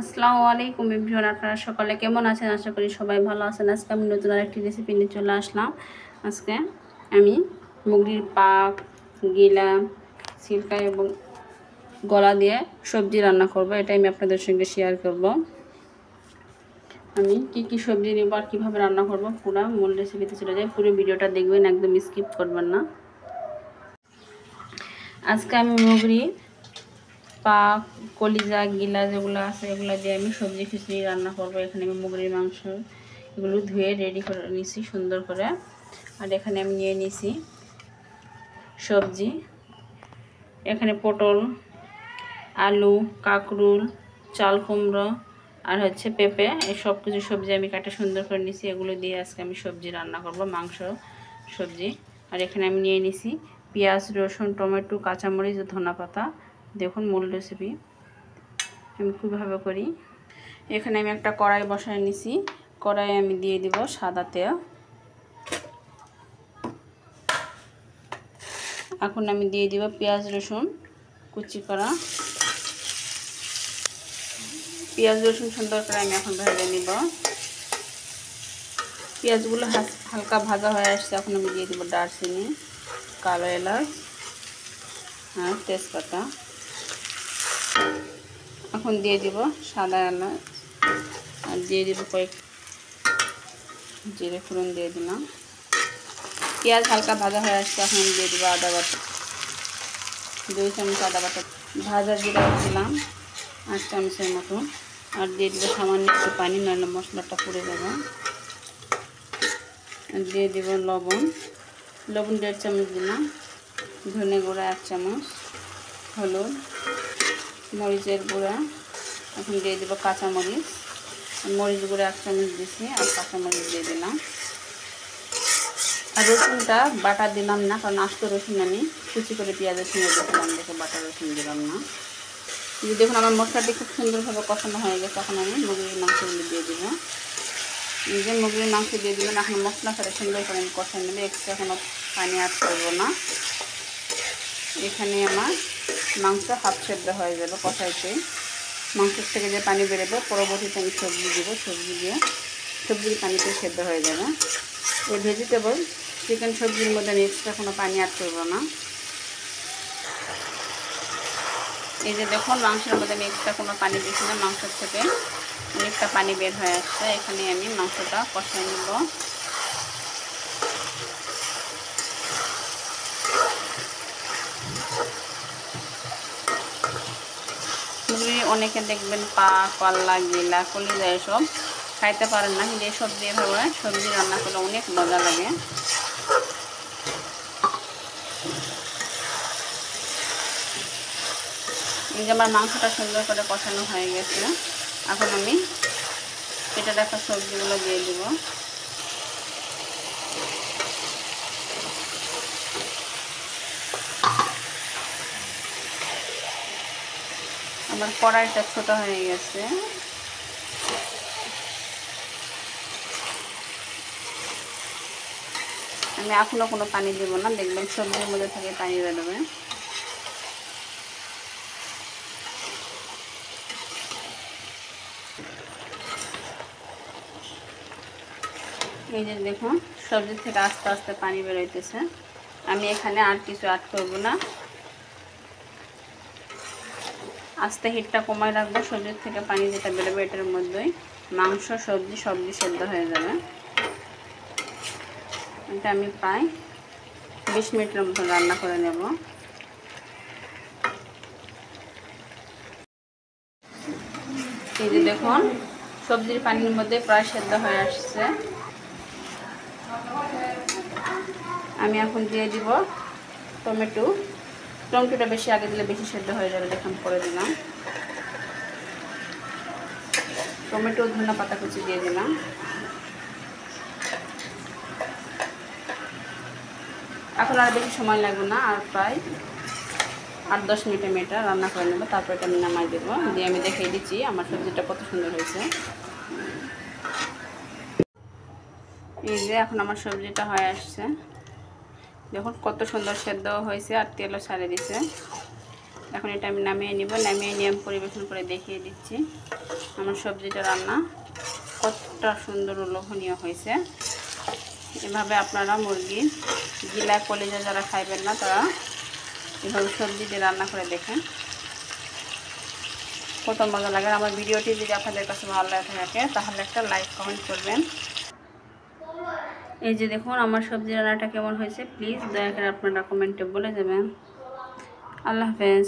আসসালামু আলাইকুম এভরিওয়ান, আপনারা সকালে কেমন আছেন? আশা করি সবাই ভালো আছেন। আজকে আমি নতুন আরেকটি রেসিপি নিয়ে চলে আসলাম। আজকে আমি মুগরির পাক, গিলা, সিরকা এবং গলা দিয়ে সবজি রান্না করব। এটা আমি আপনাদের সঙ্গে শেয়ার করব। আমি কি সবজি নেব আর কীভাবে রান্না করব পুরো মূল রেসিপিতে চলে যাই। পুরো ভিডিওটা দেখবেন, একদম স্কিপ করবেন না। আজকে আমি মুগরি, পাক, কলিজা, গিলা যেগুলো আছে এগুলো দিয়ে আমি সবজি খিচুড়ি রান্না করব। এখানে আমি মুগরির মাংস এগুলো ধুয়ে রেডি করে নিয়েছি সুন্দর করে। আর এখানে আমি নিয়ে নিয়েছি সবজি। এখানে পটল, আলু, কাঁকরোল, চাল কুমড়ো আর হচ্ছে পেঁপে, এই সব কিছু সবজি আমি কাটে সুন্দর করে নিয়েছি। এগুলো দিয়ে আজকে আমি সবজি রান্না করব, মাংস সবজি। আর এখানে আমি নিয়ে নিয়েছি পেঁয়াজ, রসুন, টমেটো, কাঁচামরিচ, ধনেপাতা। দেখুন মূল রেসিপি আমি কীভাবে করি। এখানে আমি একটা কড়াই বসায় নিছি। কড়াই আমি দিয়ে দিব সাদা তেল। এখন আমি দিয়ে দিব পেঁয়াজ, রসুন কুচি করা। পেঁয়াজ রসুন সুন্দর করে আমি এখন ভেজে নিব। পেঁয়াজগুলো হালকা ভাজা হয়ে আসছে। এখন আমি দিয়ে দিব দারচিনি, কালো এলাচ আর তেজপাতা। এখন দিয়ে দিব সাদা এলাচ আর দিয়ে দিব কয়েক জিরে ফোড়ন দিয়ে দিলাম। পেঁয়াজ হালকা ভাজা হয়ে আসছে। এখন আমি দিয়ে দিব আদা বাটা, 2 চামচ আদা বাটা। ভাজা জিরা দিলাম 8 চামচের মতো। আর দিয়ে দিব সামান্য একটু পানি, নইলে মশলাটা পুড়ে যাবে। আর দিয়ে দিব লবণ 1.5 চামচ দিলাম। ধনে গুঁড়া 1 চামচ, হলুদ, মরিচের গুঁড়া। এখন দিয়ে দিব কাঁচামরিচ, মরিচ গুঁড়া 1 চামচ দিছি আর কাঁচামরিচ দিয়ে দিলাম। আর রসুনটা বাটা দিলাম না, কারণ আস্ত রসুন আমি কুচি করে পেঁয়াজের সঙ্গে দিয়েছিলাম, দেখে বাটা রসুন দিলাম না। দেখুন আমার মশলাটি খুব সুন্দরভাবে কষানো হয়ে গেছে। এখন আমি মুরগির মাংসগুলো দিয়ে দিব। যে মুরগির মাংস দিয়ে দিবেন। এখন মশলা সাথে সুন্দর করে আমি কষাই নেবে, এক্সট্রা কোনো পানি অ্যাড করবো না। এখানে আমার মাংস হাফ সেদ্ধ হয়ে যাবে কষাইতে। মাংসের থেকে যে পানি বেরোবে পরবর্তীতে আমি সবজি দিব। সবজি দিয়ে সবজির পানিতে সেদ্ধ হয়ে যাবে। এই ভেজিটেবল চিকেন সবজির মধ্যে আমি এক্সট্রা কোনো পানি অ্যাড করবো না। এই যে দেখুন মাংসের মধ্যে আমি এক্সট্রা কোনো পানি দিচ্ছি না, মাংসের থেকে অনেকটা পানি বের হয়ে আসছে। এখানে আমি মাংসটা কষাই নেব। মুরগি অনেকে দেখবেন পা, পাল্লা, গিলা, কলিজা এসব খাইতে পারেন না, কিন্তু এসব দিয়ে এভাবে সবজি রান্না করলে অনেক মজা লাগে। এই যে আমার মাংসটা সুন্দর করে কষানো হয়ে গেছে। এখন আমি কেটে রাখা সবজিগুলো দিয়ে দিব। আমার কড়াইটা ছোট হয়ে গেছে। আমি এখনও কোনো পানি দেব না, দেখবেন সবজির মধ্যে থেকে পানি বেরোবে। এই যে দেখুন সবজি থেকে আস্তে আস্তে পানি বেরোইতেছে। আমি এখানে আর কিছু অ্যাড করব না, আস্তে হিটটা কমায় রাখবো। সবজির থেকে পানি যেটা বেরোবে এটার মধ্যেই মাংস সবজি সেদ্ধ হয়ে যাবে। এটা আমি প্রায় 20 মিনিটের মতো রান্না করে নেব। এই যে দেখুন সবজির পানির মধ্যে প্রায় সেদ্ধ হয়ে আসছে। আমি এখন দিয়ে দিব টমেটোটা বেশি আগে দিলে বেশি সেদ্ধ হয়ে যাবে। দেখুন করে দিলাম টমেটো, ধনেপাতা কুচি দিয়ে দিলাম। এখন আর বেশি সময় লাগবে না, আর প্রায় 8-10 মিনিটে আমি এটা রান্না করে নেব। তারপর এটা আমি নামাই দেবো। দিয়ে আমি দেখিয়ে দিচ্ছি আমার সবজিটা কত সুন্দর হয়েছে। এই যে এখন আমার সবজিটা হয়ে আসছে। দেখুন কত সুন্দর সেদ্ধ হয়েছে আর তেলও ছাড়ে দিছে। এখন এটা আমি নামিয়ে নিব। নামিয়ে নিয়ে আমি পরিবেশন করে দেখিয়ে দিচ্ছি আমার সবজিটা রান্না কতটা সুন্দর ও লোভনীয় হয়েছে। এভাবে আপনারা মুরগি গিলা কলিজা যারা খাইবেন না তারা এভাবে সবজি দিয়ে রান্না করে দেখেন, কত মজা লাগে। আমার ভিডিওটি যদি আপনাদের কাছে ভালো লাগে থাকে তাহলে একটা লাইক কমেন্ট করবেন। এই যে দেখুন আমার সবজি রান্নাটা কেমন হয়েছে, প্লিজ দয়া করে আপনারা কমেন্টে বলে দেবেন। আল্লাহ হাফেজ।